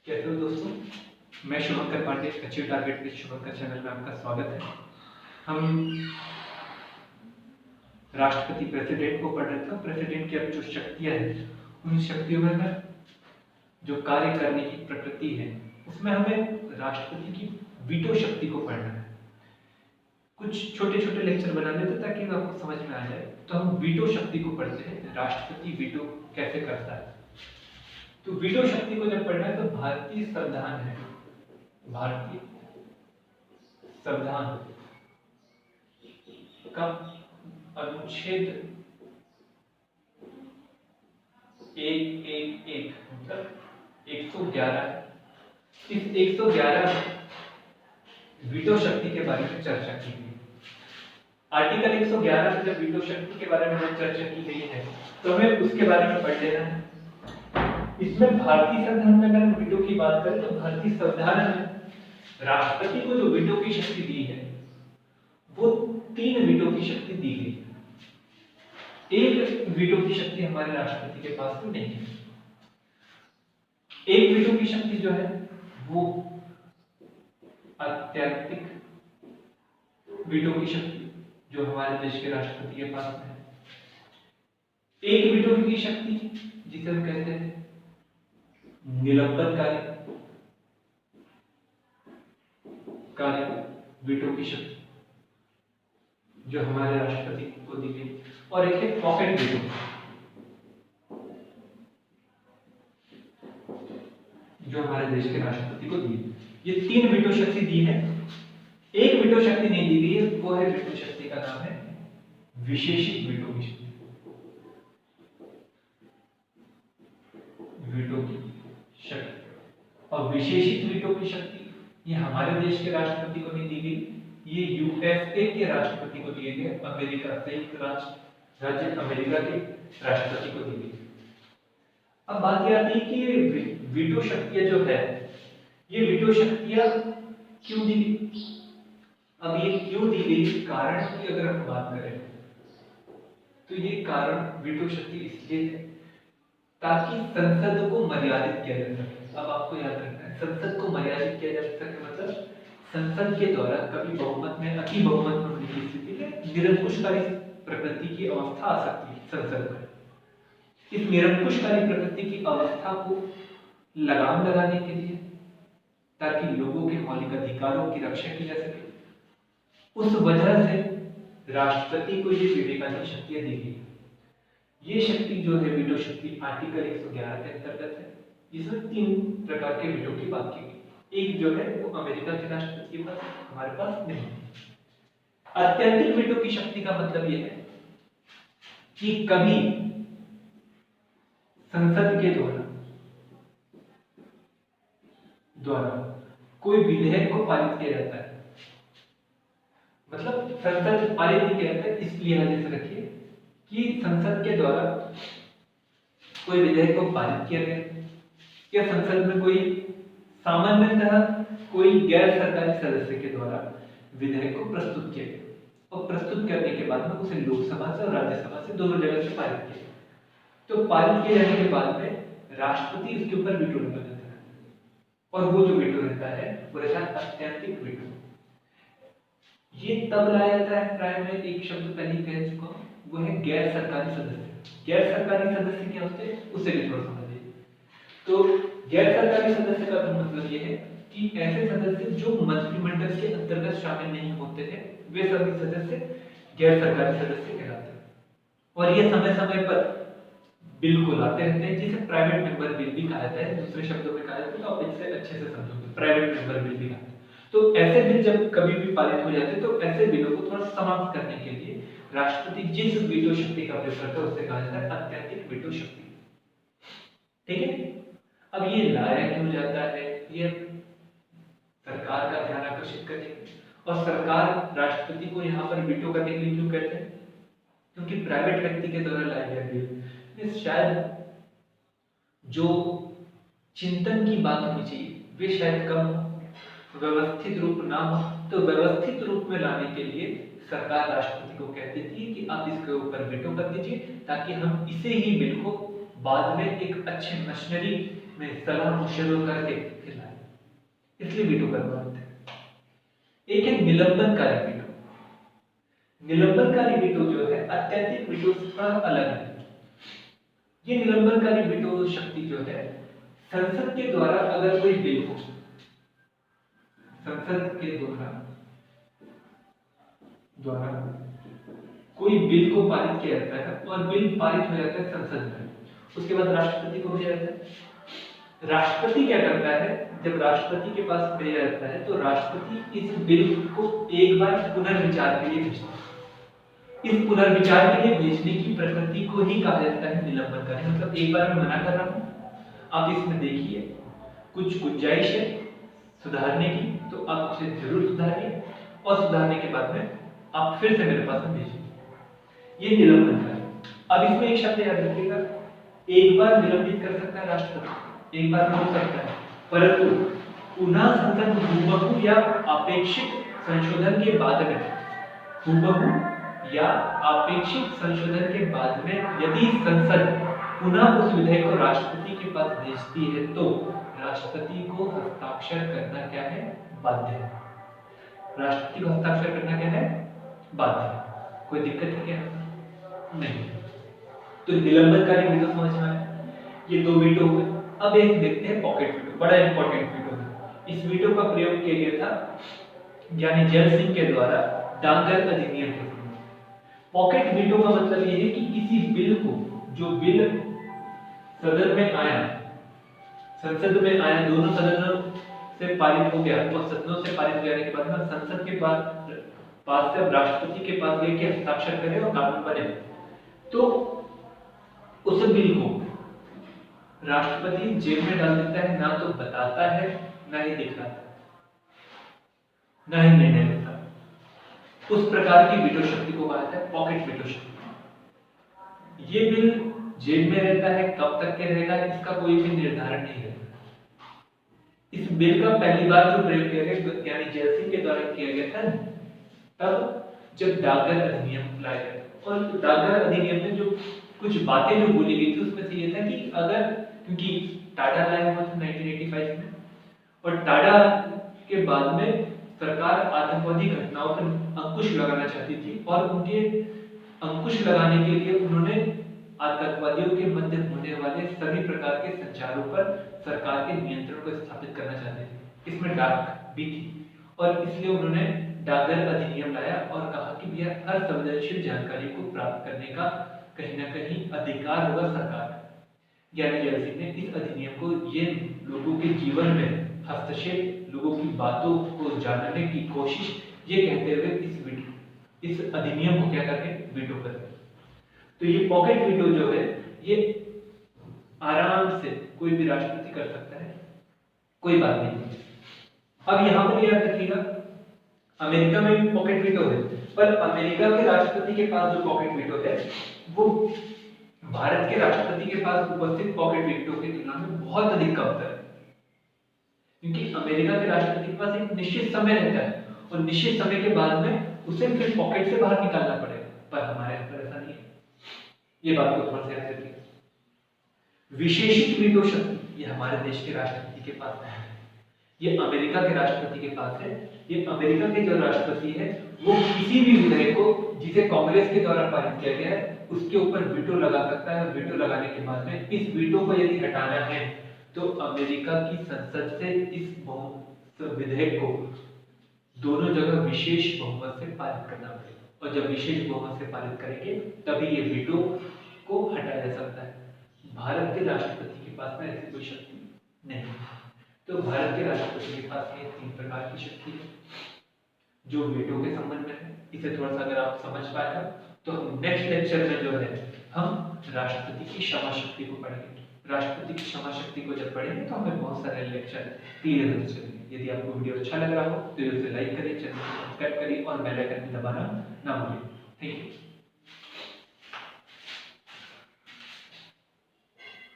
कैसे हो दोस्तों। मैं Shubhankar Pandey, achieve target with Shubhankar channel में आपका स्वागत है। हम राष्ट्रपति प्रेसिडेंट को पढ़ रहे थे। प्रेसिडेंट की अब जो शक्तियां हैं, उन शक्तियों में जो कार्य करने की प्रकृति है, उसमें हमें राष्ट्रपति की वीटो शक्ति को पढ़ना है। कुछ छोटे छोटे लेक्चर बना लेते ताकि आपको समझ में आ जाए। तो हम वीटो शक्ति को पढ़ते हैं, राष्ट्रपति वीटो कैसे करता है। तो वीटो शक्ति को जब पढ़ना है तो भारतीय संविधान है, भारतीय संविधान का अनुच्छेद 111 मतलब 111, इस 111 वीटो शक्ति के बारे में चर्चा की गई। आर्टिकल 111 में जब वीटो शक्ति के बारे में चर्चा की गई है तो हमें उसके बारे में पढ़ लेना है। इसमें भारतीय संविधान में अगर वीटो की बात करें तो भारतीय संविधान में राष्ट्रपति को जो वीटो की शक्ति दी है वो 3 वीटो की शक्ति दी गई है। एक वीटो की शक्ति हमारे राष्ट्रपति के पास नहीं है। एक वीटो की शक्ति जो है वो अत्यधिक वीटो की शक्ति जो हमारे देश के राष्ट्रपति के पास है। एक वीटो की शक्ति जिसे हम कहते हैं निलंबनकारी कार्य वीटो की शक्ति जो हमारे राष्ट्रपति को दी गई, और एक है पॉकेट वीटो जो हमारे देश के राष्ट्रपति को दी। ये 3 वीटो शक्ति दी है। एक वीटो शक्ति नहीं दी गई है, वो है वीटो शक्ति का नाम है विशेषित वीटो की शक्ति। वीटो की शक्ति और विशेषित वीटो की शक्ति ये हमारे देश के राष्ट्रपति को नहीं दी गई, ये यूएसए के राष्ट्रपति को दिए गए, अमेरिका संयुक्त राज्य अमेरिका के राष्ट्रपति को दी गई। अब बात यह आती है कि ये वीटो शक्तियां जो है, ये वीटो शक्तियां क्यों दी गई। अब ये क्यों दी गई, कारण की अगर हम बात करें तो ये कारण वीटो शक्ति इसलिए है ताकि संसद को मर्यादित किया जा सके। अब आपको याद रखना है, संसद को मर्यादित किया जा सके मतलब संसद के द्वारा कभी बहुमत में अति बहुमत में होने की स्थिति में निरंकुशकारी प्रकृति की अवस्था आ सकती है संसद में। इस निरंकुशकारी प्रकृति की अवस्था को लगाम लगाने के लिए, ताकि लोगों के मौलिक अधिकारों की रक्षा की जा सके, उस वजह से राष्ट्रपति को ये विवेकाधीन शक्तियां दी गई। ये शक्ति जो है वीटो शक्ति आर्टिकल 111 के अंतर्गत है। इसमें 3 प्रकार के वीटो की बात की गई। एक जो है वो अमेरिका के राष्ट्रपति के पास, हमारे पास नहीं है। अत्यधिक वीटो की शक्ति का मतलब यह है कि कभी संसद के द्वारा कोई विधेयक को पारित किया जाता है, मतलब संसद पारित नहीं किया जाता है, इसलिए जैसे रखिए कि संसद के द्वारा कोई विधेयक को पारित किया गया या संसद में कोई सामान्यतः कोई गैर सरकारी सदस्य के द्वारा विधेयक को प्रस्तुत किया गया और प्रस्तुत करने के बाद में उसे लोकसभा से और राज्यसभा से दोनों जगह से पारित किया। तो पारित किए जाने के बाद में राष्ट्रपति इसके ऊपर वीटो लगा देता है, और वो जो वीटो रहता है वो रहता है अत्यधिक वीटो। ये तब लाया जाता है, प्राय में एक शब्द पहले कह चुका हूं, वो है गैर सरकारी सदस्य। गैर सरकारी सदस्य क्या होते हैं उसे भी थोड़ा समझिए। तो गैर सरकारी सदस्य का मतलब ये है कि ऐसे सदस्य जो मंत्रिमंडल के अंतर्गत शामिल नहीं होते हैं, वे सभी सदस्य गैर सरकारी सदस्य कहलाते हैं। और ये समय समय पर बिल को लाते रहते हैं, जिसे प्राइवेट मेंबर बिल भी कहा जाता है। दूसरे शब्दों में कहा जाता है तो आप इससे अच्छे से समझोगे, प्राइवेट मेंबर बिल भी कहा जाता है। तो ऐसे बिल जब कभी भी पारित हो जाते हैं तो ऐसे बिलों को थोड़ा समाप्त करने के लिए राष्ट्रपति जिस वीटो शक्ति का प्रयोग करता है उसे कहा जाता है अत्यधिक वीटो शक्ति। ठीक है। अब ये लाया क्यों जाता है, ये सरकार का ध्यान आकर्षित करने के लिए, और सरकार राष्ट्रपति को यहाँ पर वीटो करने के लिए क्यों कहते हैं, क्योंकि प्राइवेट व्यक्ति के द्वारा लाया गया बिल शायद जो चिंतन की बात होनी चाहिए वे शायद कम हो, व्यवस्थित रूप ना हो। तो व्यवस्थित रूप में लाने के लिए सरकार राष्ट्रपति को कह देती है कि आप इसके ऊपर वीटो कर दीजिए, ताकि हम इसे ही बिल को बाद में एक अच्छे मशीनरी में सलाह मशवरा करके खिलाए, इसलिए वीटो करवाते हैं। एक है निलंबनकारी वीटो। निलंबनकारी वीटो जो है अत्यधिक वीटो से थोड़ा अलग है। ये निलंबनकारी वीटो शक्ति जो है संसद के द्वारा अगर कोई बिल हो, संसद के द्वारा कोई बिल को पारित किया जाता है और बिल पारित हो जाता है संसद में, उसके बाद राष्ट्रपति को भेजा जाता है। राष्ट्रपति क्या करता है, जब राष्ट्रपति के पास भेजा जाता है तो राष्ट्रपति इस बिल को एक बार पुनर्विचार के लिए भेजता है। इस पुनर्विचार के लिए भेजने की प्रकृति को ही कहा जाता है निलंबनकारी। मतलब एक बार मैं मना कर रहा हूं, आप इसमें देखिए कुछ गुंजाइश है सुधारने की, तो आप उसे जरूर सुधारिए और सुधारने के बाद में आप फिर से मेरे पास में भेजिए। ये निलंबनकारी। अब इसमें एक शब्द याद रखिएगा, एक बार निलंबित कर सकता है राष्ट्रपति, एक बार हो सकता है, परंतु पुनः संसद हूबहू या अपेक्षित संशोधन के बाद में, हूबहू या अपेक्षित संशोधन के बाद में यदि संसद पुनः उस विधेयक को राष्ट्रपति के पास भेजती है तो राष्ट्रपति को हस्ताक्षर करना क्या है, बाध्य है। राष्ट्रपति को हस्ताक्षर करना क्या है, बाध्य है। कोई दिक्कत है क्या? नहीं। तो निलंबनकारी वीटो समझ में आया। ये दो वीटो हुए। अब एक देखते हैं पॉकेट वीटो, बड़ा इंपॉर्टेंट वीटो है। इस वीटो का प्रयोग किया गया था ज्ञानी जैल सिंह के द्वारा डांगर अधिनियम के। पॉकेट वीटो का मतलब यह है कि किसी बिल को, जो बिल सदन में आया, संसद में आया, दोनों सदनों से पारित हो गया और सदनों से पारित हो जाने के बाद में संसद के पास से राष्ट्रपति के पास लेके हस्ताक्षर करे और कानून बने, तो उस बिल को राष्ट्रपति जेब में डाल देता है, ना तो बताता है, ना ही दिखाता है, ना ही निर्णय लेता है। उस प्रकार की वीटो शक्ति को कहा जाता है पॉकेट वीटो शक्ति। ये बिल जेब में रहता है, कब तक के रहेगा इसका कोई भी निर्धारण नहीं रहता। इस बिल का पहली बार जो प्रयोग किया गया यानी जैल सिंह के द्वारा किया गया था, तब जब डाकघर अधिनियम लाया गया। और डाकघर अधिनियम में जो कुछ बातें जो बोली गई थी उसमें से ये था कि अगर, क्योंकि टाडा लाया हुआ था 1985 में, और टाडा के बाद में सरकार आतंकवादी घटनाओं पर अंकुश लगाना चाहती थी और उनके अंकुश लगाने के लिए उन्होंने आतंकवादियों के मध्य होने वाले सभी प्रकार के संचारों पर सरकार के नियंत्रण को स्थापित करना चाहते थे। इसमें डाक भी थी और इसलिए उन्होंने डाकघर अधिनियम लाया और कहा कि भैया हर संवेदनशील जानकारी को प्राप्त करने का कहीं ना कहीं अधिकार होगा सरकार का। ज्ञानी जैल सिंह ने इस अधिनियम को ये लोगों के जीवन में हस्तक्षेप, लोगों की बातों को जानने की कोशिश, ये कहते हुए इस अधिनियम को क्या करके वीटो कर। तो ये पॉकेट वीटो जो है ये आराम से कोई भी राष्ट्रपति कर सकता है, कोई बात नहीं। अब यहाँ पर याद रखिएगा अमेरिका में भी पॉकेट वीटो है, पर अमेरिका के राष्ट्रपति के पास जो पॉकेट वीटो है वो भारत के राष्ट्रपति के पास उपस्थित पॉकेट वीटो की तुलना में बहुत अधिक कम है। क्योंकि अमेरिका के राष्ट्रपति के पास एक निश्चित समय रहता है और निश्चित समय के बाद में उसे फिर पॉकेट से बाहर निकालना पड़ेगा, पर हमारे यहाँ पर ऐसा नहीं है। ये बात को थोड़ा सा याद रखिए। विशेषित वीटो शक्ति ये हमारे देश के राष्ट्रपति के पास है, ये अमेरिका के राष्ट्रपति के पास है। ये अमेरिका के जो राष्ट्रपति है वो किसी भी विधेयक को जिसे कांग्रेस के द्वारा पारित किया गया है उसके ऊपर वीटो लगा सकता है। वीटो लगाने के बाद में इस वीटो को यदि हटाना है तो अमेरिका की संसद से इस विधेयक को दोनों जगह विशेष बहुमत से पारित करना पड़ेगा, और जब विशेष बहुमत से पारित करेंगे तभी ये वीटो को हटाया जा सकता है। भारत के राष्ट्रपति के पास में ऐसी कोई शक्ति नहीं है। तो भारत के राष्ट्रपति के पास ये 3 प्रकार की शक्ति है जो वीटो के संबंध में है। इसे थोड़ा सा अगर आप समझ पाएगा तो हम नेक्स्ट लेक्चर में जो है हम राष्ट्रपति की क्षमा शक्ति को पढ़ेंगे। राष्ट्रपति की क्षमा शक्ति को जब पढ़ेंगे तो हमें बहुत सारे लेक्चर क्लियर हो जाएंगे। यदि आपको वीडियो अच्छा लग रहा हो तो इसे लाइक करिए, चैनल को सब्सक्राइब करिए और बेल आइकन भी दबाना ना भूलिए। Thank you.